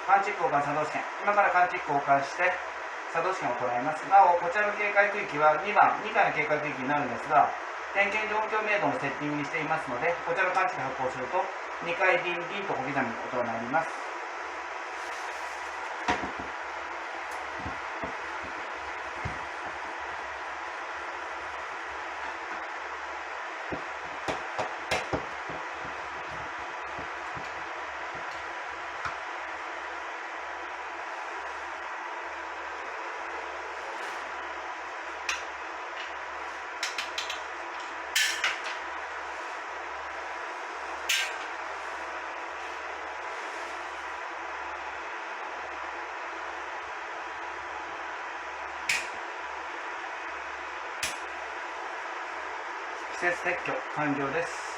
感知交換作動試験、今から感知交換して作動試験を行います。なお、こちらの警戒区域は2回の警戒区域になるんですが、点検状況明度のセッティングにしていますので、こちらの感知で発行すると2回ディンディンと小刻みに音が鳴ります。施設撤去完了です。